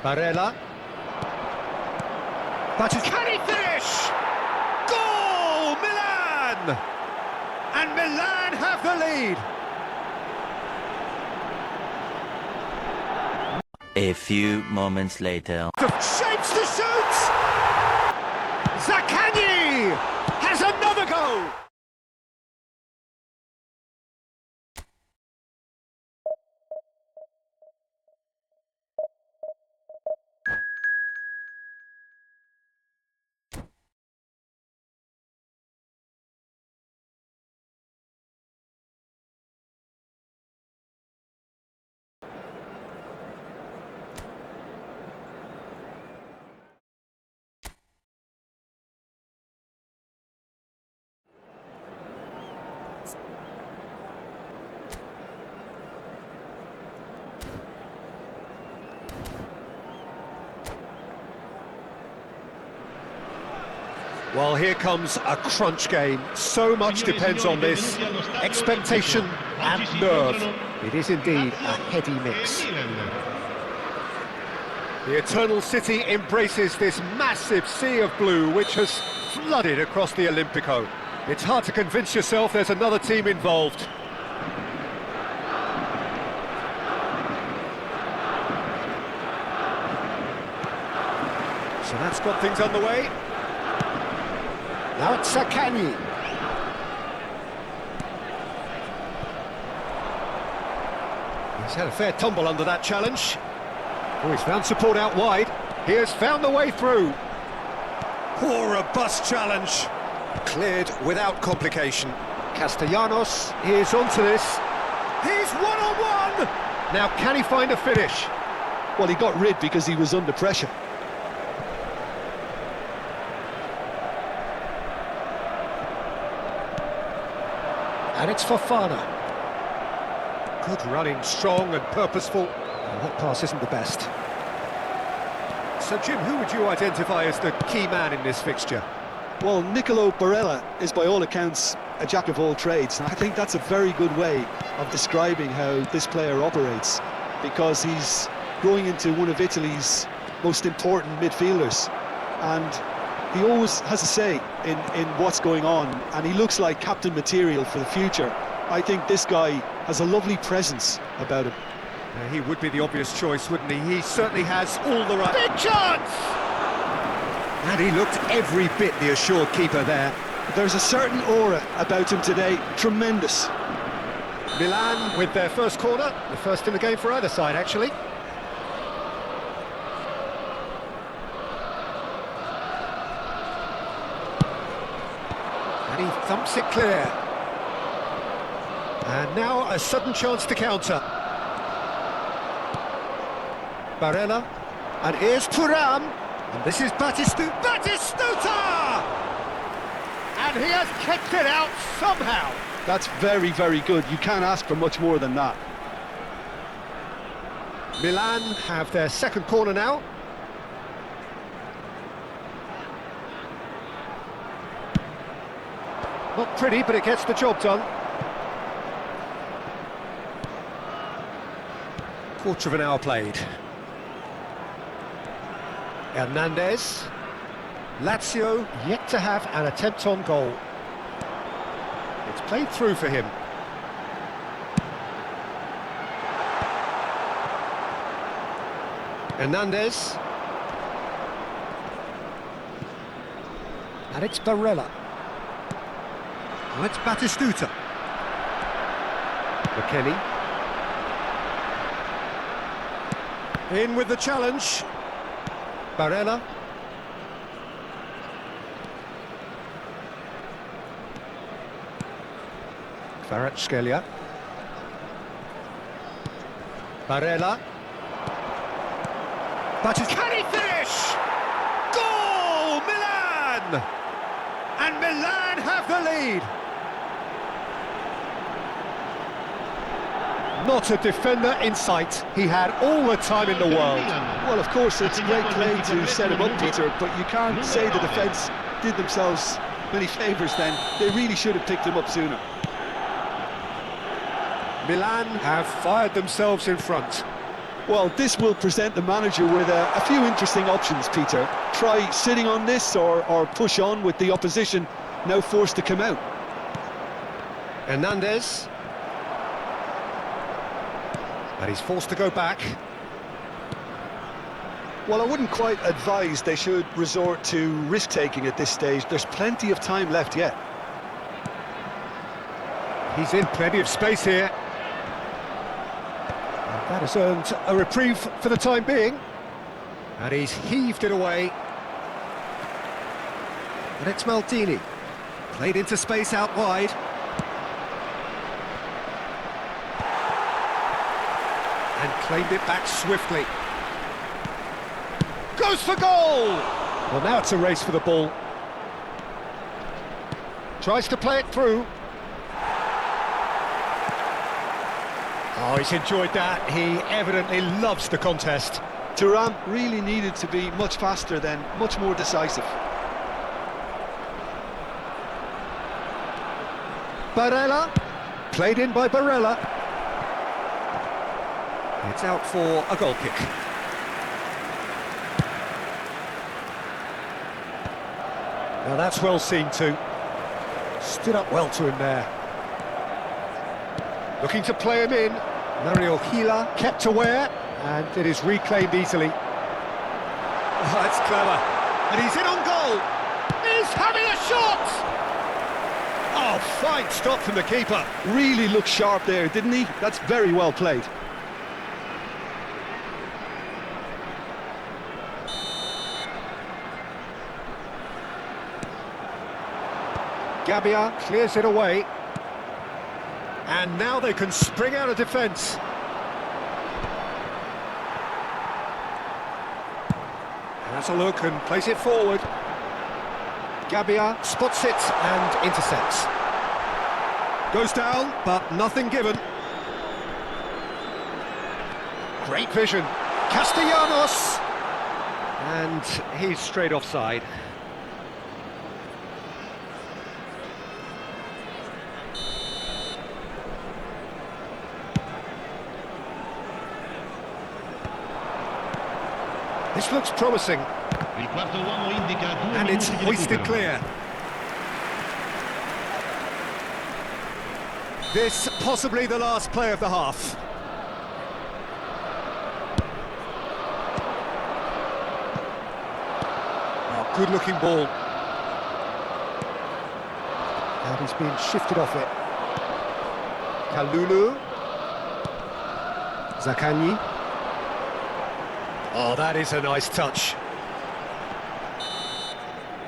Barella. Can he finish? Goal! Milan! And Milan have the lead. A few moments later. Shapes to shoot! Zaccagni has another goal! Well, here comes a crunch game. So much depends on this. Expectation and nerve. It is indeed a heady mix. The Eternal City embraces this massive sea of blue which has flooded across the Olympico. It's hard to convince yourself there's another team involved. So that's got things underway. Now it's Zaccagni. He's had a fair tumble under that challenge. Oh, he's found support out wide. He has found the way through. Poor, robust challenge. Cleared without complication. Castellanos is onto this. He's one-on-one! Now, can he find a finish? Well, he got rid because he was under pressure. And it's Fofana. Good running, strong and purposeful. And that pass isn't the best. So, Jim, who would you identify as the key man in this fixture? Well, Nicolo Barella is by all accounts a jack of all trades. And I think that's a very good way of describing how this player operates, because he's growing into one of Italy's most important midfielders. And he always has a say in what's going on, and he looks like captain material for the future. I think this guy has a lovely presence about him. He would be the obvious choice, wouldn't he? He certainly has all the right... Big chance! And he looked every bit the assured keeper there. There's a certain aura about him today, tremendous. Milan with their first corner, the first in the game for either side, actually. And he thumps it clear. And now a sudden chance to counter. Barella, and here's Thuram, and this is Batistuta! And he has kicked it out somehow. That's very, very good. You can't ask for much more than that. Milan have their second corner now. Not pretty, but it gets the job done. Quarter of an hour played. Hernandez. Lazio yet to have an attempt on goal. It's played through for him. Hernandez. And it's Barella. Now it's Batistuta. McKennie. In with the challenge. Barella. Kvaratskhelia. Barella. Can he finish? Goal! Milan! And Milan have the lead. Not a defender in sight. He had all the time in the world. Well, of course, it's a great play to set him up, Peter, but you can't say the defence did themselves many favours then. They really should have picked him up sooner. Milan have fired themselves in front. Well, this will present the manager with a few interesting options, Peter. Try sitting on this or push on with the opposition now forced to come out. Hernandez. And he's forced to go back. Well, I wouldn't quite advise they should resort to risk-taking at this stage. There's plenty of time left yet. He's in plenty of space here. And that has earned a reprieve for the time being. And he's heaved it away. And it's Maldini. Played into space out wide. And claimed it back swiftly. Goes for goal! Well, now it's a race for the ball. Tries to play it through. Oh, he's enjoyed that. He evidently loves the contest. TheOun really needed to be much faster then, much more decisive. Barella, played in by Barella. It's out for a goal kick. Now that's well seen too. Stood up well to him there. Looking to play him in. Mario Gila kept aware, and it is reclaimed easily. Oh, that's clever. And he's in on goal. He's having a shot! Oh, fine stop from the keeper. Really looked sharp there, didn't he? That's very well played. Gabbia clears it away. And now they can spring out of defence. Has a look and plays it forward. Gabbia spots it and intercepts. Goes down, but nothing given. Great vision. Castellanos! And he's straight offside. This looks promising. And it's hoisted clear. This possibly the last play of the half. Oh, good looking ball. And he's been shifted off it. Kalulu. Zaccagni. Oh, that is a nice touch.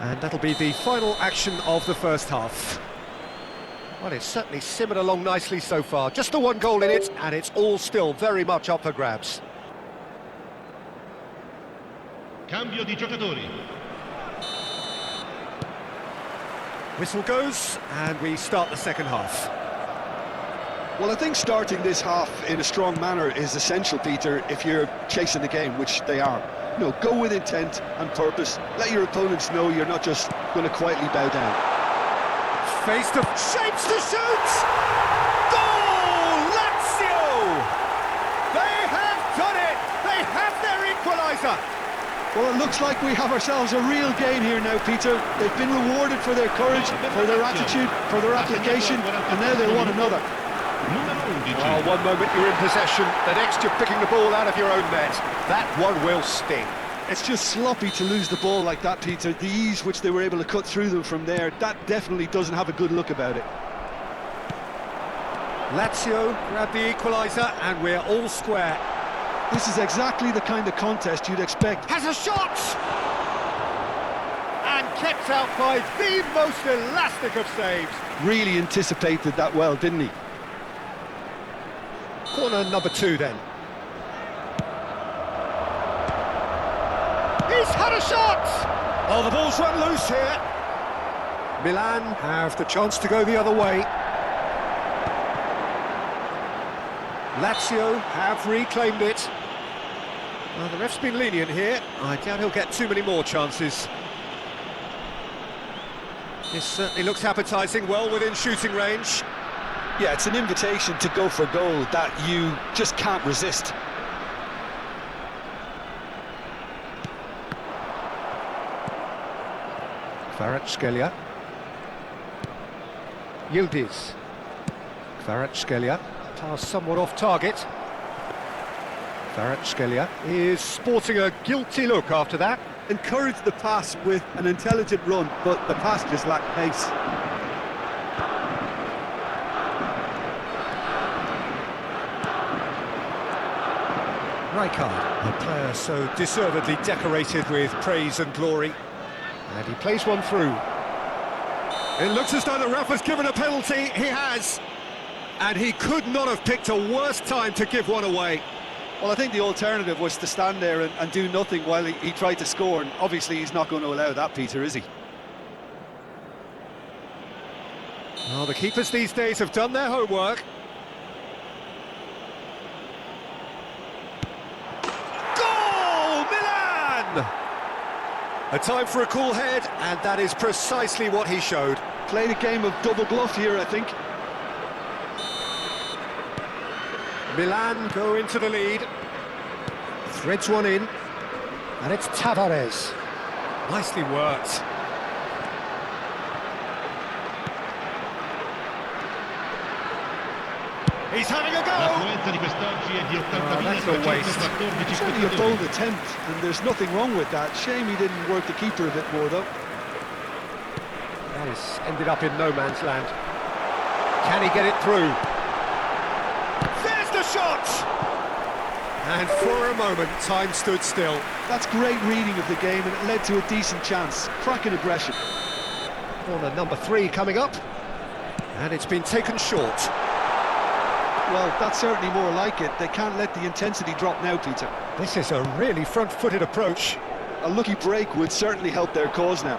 And that'll be the final action of the first half. Well, it's certainly simmered along nicely so far. Just the one goal in it, and it's all still very much up for grabs. Cambio di giocatori. Whistle goes, and we start the second half. Well, I think starting this half in a strong manner is essential, Peter, if you're chasing the game, which they are. You know, go with intent and purpose. Let your opponents know you're not just going to quietly bow down. Face to shapes to shoot! Goal! Lazio! They have done it! They have their equaliser! Well, it looks like we have ourselves a real game here now, Peter. They've been rewarded for their courage, for their attitude, for their application, and now they want another. Oh, one moment you're in possession, the next you're picking the ball out of your own net. That one will sting. It's just sloppy to lose the ball like that, Peter. The ease which they were able to cut through them from there, that definitely doesn't have a good look about it. Lazio grab the equaliser and we're all square. This is exactly the kind of contest you'd expect. Has a shot! And kept out by the most elastic of saves. Really anticipated that well, didn't he? Corner number 2 then. He's had a shot! Oh, the ball's run loose here. Milan have the chance to go the other way. Lazio have reclaimed it. Well, the ref's been lenient here. I doubt he'll get too many more chances. This certainly looks appetising, well within shooting range. Yeah, it's an invitation to go for goal that you just can't resist. Kvaratskhelia. Yildiz. Kvaratskhelia. Pass somewhat off target. Kvaratskhelia is sporting a guilty look after that. Encouraged the pass with an intelligent run, but the pass just lacked pace. Rijkaard, a player so deservedly decorated with praise and glory. And he plays one through. It looks as though the ref has given a penalty. He has. And he could not have picked a worse time to give one away. Well, I think the alternative was to stand there and do nothing while he tried to score, and obviously he's not going to allow that, Peter, is he? Well, the keepers these days have done their homework. Goal! Milan! A time for a cool head, and that is precisely what he showed. Played a game of double bluff here, I think. Milan go into the lead. Threads one in. And it's Tavares. Nicely worked. He's having a go! L'affluenza di quest'oggi è di 80.714 It's only a bold spettatori. attempt, and there's nothing wrong with that. Shame he didn't work the keeper a bit more, though. That has ended up in no man's land. Can he get it through? There's the shot! And for a moment, time stood still. That's great reading of the game, and it led to a decent chance. Cracking aggression. Corner number 3 coming up. And it's been taken short. Well, that's certainly more like it. They can't let the intensity drop now, Peter. This is a really front-footed approach. A lucky break would certainly help their cause now.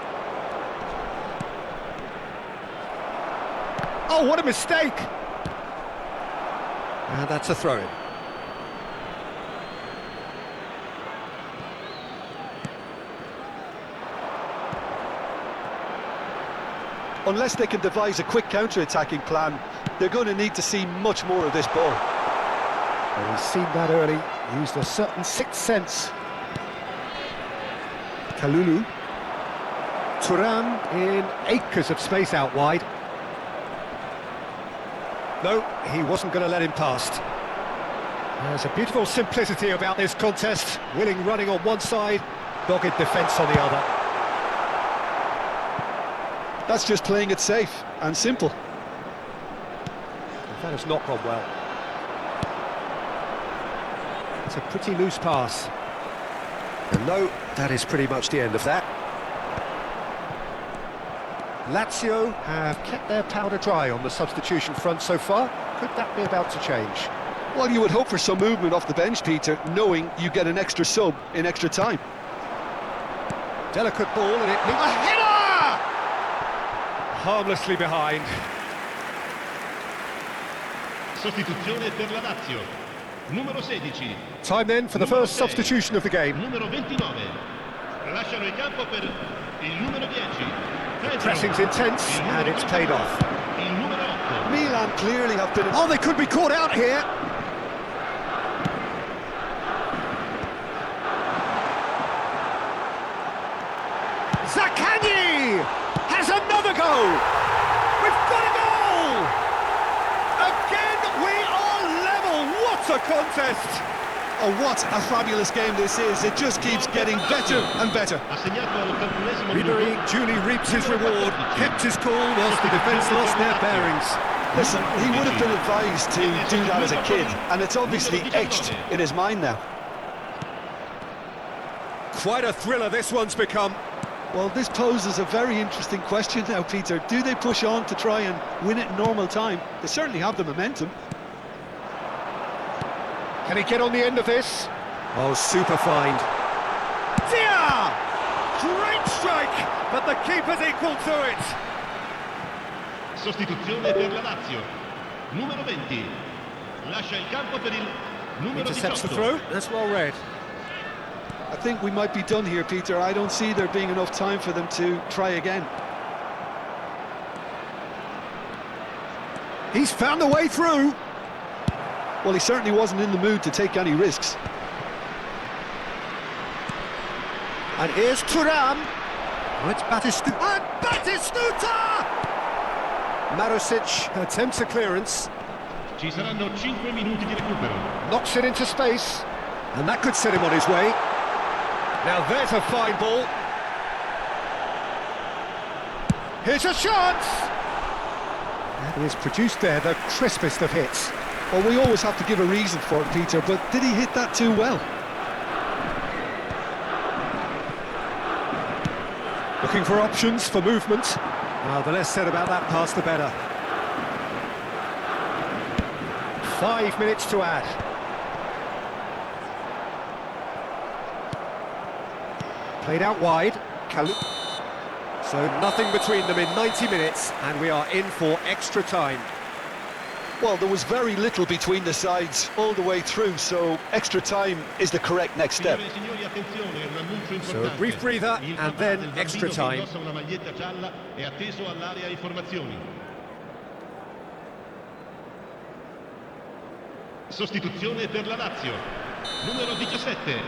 Oh, what a mistake! And that's a throw-in. Unless they can devise a quick counter-attacking plan, they're going to need to see much more of this ball. Well, he's seen that early, used a certain sixth sense. Kalulu. Thuram in acres of space out wide. No, he wasn't going to let him past. There's a beautiful simplicity about this contest. Willing running on one side, dogged defence on the other. That's just playing it safe and simple. That has not gone well. It's a pretty loose pass. And no, that is pretty much the end of that. Lazio have kept their powder dry on the substitution front so far. Could that be about to change? Well, you would hope for some movement off the bench, Peter, knowing you get an extra sub in extra time. Delicate ball and it... A header! Harmlessly behind. Sostituzione per la Lazio. Numero 16. Time then for the Numero first 6. substitution of the game. Numero 29. Lasciano il campo per il numero 10. Pedro. Pressing's intense Il and numero it's paid 29. off. Il numero 8. Milan clearly have been... Oh, they could be caught out here. Zaccagni has another go. We've got a goal. Again, we are level. What a contest. Oh, what a fabulous game this is. It just keeps getting better and better. Ha segnato all'81esimo Ribéry minuto. duly reaps his reward, kept his cool whilst the defence lost their bearings. Listen, he would have been advised to do that as a kid, and it's obviously etched in his mind now. Quite a thriller this one's become. Well, this poses a very interesting question now, Peter. Do they push on to try and win it in normal time? They certainly have the momentum. Can he get on the end of this? Oh, super find. Dia! Great strike, but the keeper's equal to it. Sostituzione per la Lazio. Numero 20. Lascia il campo per il numero Intercepts the 18. throw. That's well read. I think we might be done here, Peter. I don't see there being enough time for them to try again. He's found a way through. Well, he certainly wasn't in the mood to take any risks. And here's Thuram. Oh, it's Batistuta! And Batistuta! Marusic attempts a clearance. Ci saranno 5 minuti di recupero. Knocks it into space. And that could set him on his way. Now there's a fine ball. Here's a chance! And he has produced there the crispest of hits. Well, we always have to give a reason for it, Peter, but did he hit that too well? Looking for options for movement. The less said about that pass, the better. 5 minutes to add. Played out wide. So nothing between them in 90 minutes, and we are in for extra time. Well, there was very little between the sides all the way through, so extra time is the correct next step. Signore e signori, attenzione, un annuncio So a importante. brief breather Il and papà then del extra bambino che time. indossa una maglietta gialla è atteso all'area informazioni. Sostituzione per la Lazio. Numero 17.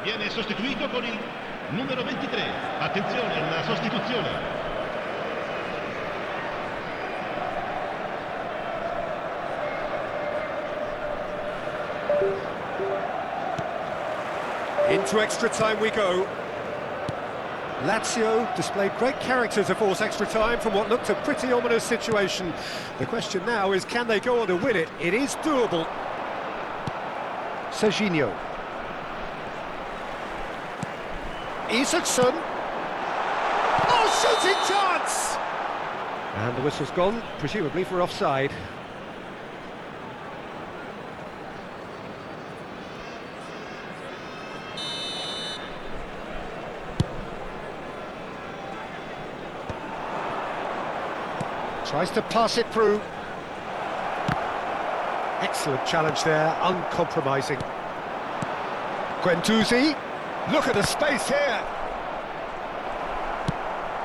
Viene sostituito con il numero 23. Attenzione, una sostituzione. Into extra time we go. Lazio displayed great character to force extra time from what looked a pretty ominous situation. The question now is, can they go on to win it? It is doable. Serginho. Isaacson. Oh, shooting chance! And the whistle's gone, presumably for offside. Tries to pass it through. Excellent challenge there, uncompromising. Guendouzi, look at the space here.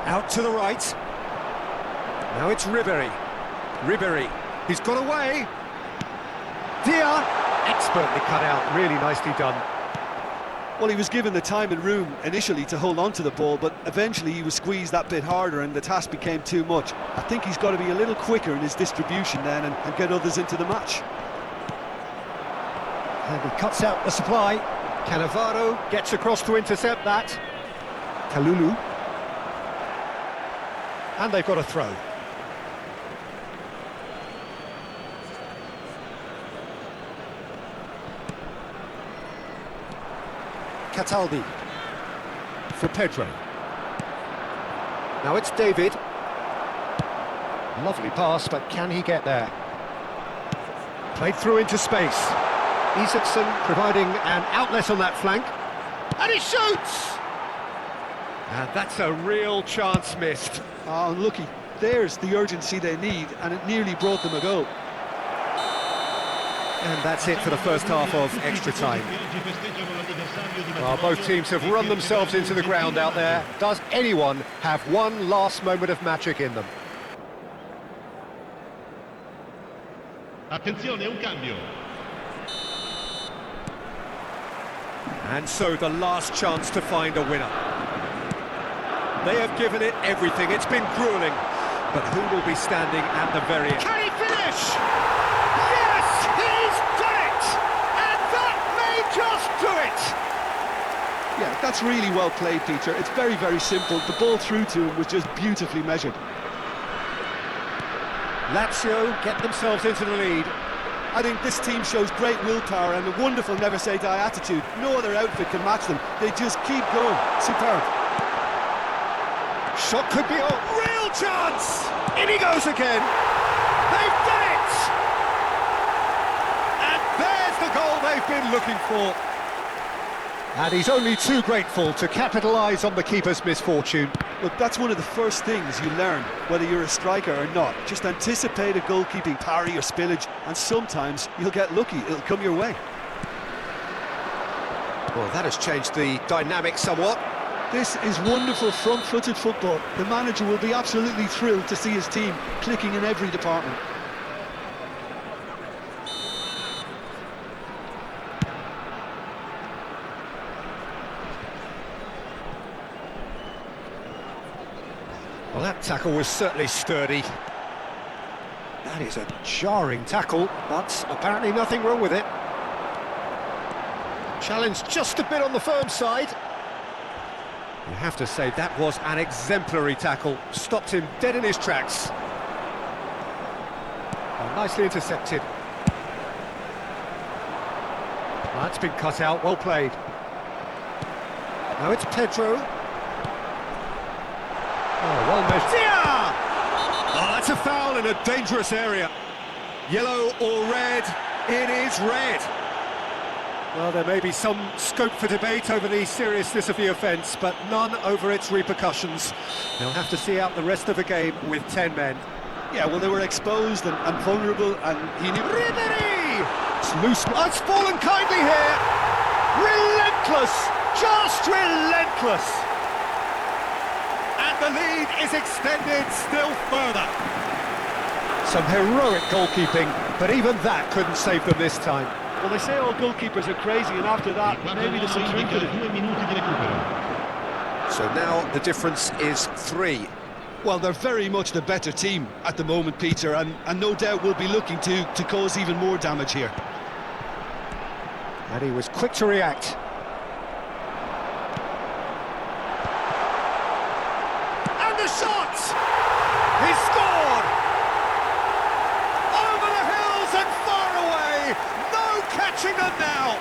Out to the right. Now it's Ribéry. Ribéry, he's got away. Dia, expertly cut out, really nicely done. Well, he was given the time and room initially to hold on to the ball, but eventually he was squeezed that bit harder and the task became too much. I think he's got to be a little quicker in his distribution then and get others into the match. And he cuts out the supply. Cannavaro gets across to intercept that. Kalulu. And they've got a throw. Cataldi for Pedro. Now it's David. Lovely pass, but can he get there? Played through into space. Isaacson providing an outlet on that flank. And he shoots! And that's a real chance missed. Oh, unlucky. There's the urgency they need, and it nearly brought them a goal. And that's it for the first half of extra time. Well, both teams have run themselves into the ground out there. Does anyone have one last moment of magic in them? Attenzione, un cambio. And so the last chance to find a winner. They have given it everything. It's been grueling. But who will be standing at the very end? Can he finish? Yes, he's done it! And that may just do it! Yeah, that's really well played, Peter. It's very, very simple. The ball through to him was just beautifully measured. Lazio get themselves into the lead. I think this team shows great willpower and a wonderful never-say-die attitude. No other outfit can match them. They just keep going. Superb. Shot could be a real chance! In he goes again! They've done it! And there's the goal they've been looking for. And he's only too grateful to capitalise on the keeper's misfortune. Look, that's one of the first things you learn, whether you're a striker or not. Just anticipate a goalkeeping parry or spillage, and sometimes you'll get lucky. It'll come your way. Well, that has changed the dynamic somewhat. This is wonderful front-footed football. The manager will be absolutely thrilled to see his team clicking in every department. Well, that tackle was certainly sturdy. That is a jarring tackle, but apparently nothing wrong with it. Challenge just a bit on the firm side. You have to say that was an exemplary tackle. Stopped him dead in his tracks. Oh, nicely intercepted. That's been cut out, well played. Now it's Pedro. Oh, well measured. Oh, that's a foul in a dangerous area. Yellow or red? It is red. Well, there may be some scope for debate over the seriousness of the offence, but none over its repercussions. They'll have to see out the rest of the game with 10 men. Yeah, well, they were exposed and vulnerable, and he knew... Ribery! It's loose. Oh, it's fallen kindly here. Relentless! Just relentless! And the lead is extended still further. Some heroic goalkeeping, but even that couldn't save them this time. Well, they say all goalkeepers are crazy, and after that, maybe there's some truth in it. 2 minuti di recupero. So now the difference is 3. Well, they're very much the better team at the moment, Peter, and no doubt will be looking to cause even more damage here. And he was quick to react. And the shot! He scored! Over the hills and far away! No catching them now!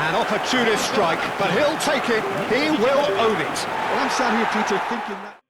An opportunist strike, but he'll take it. He will own it. Well, I'm sat here, Peter, thinking that...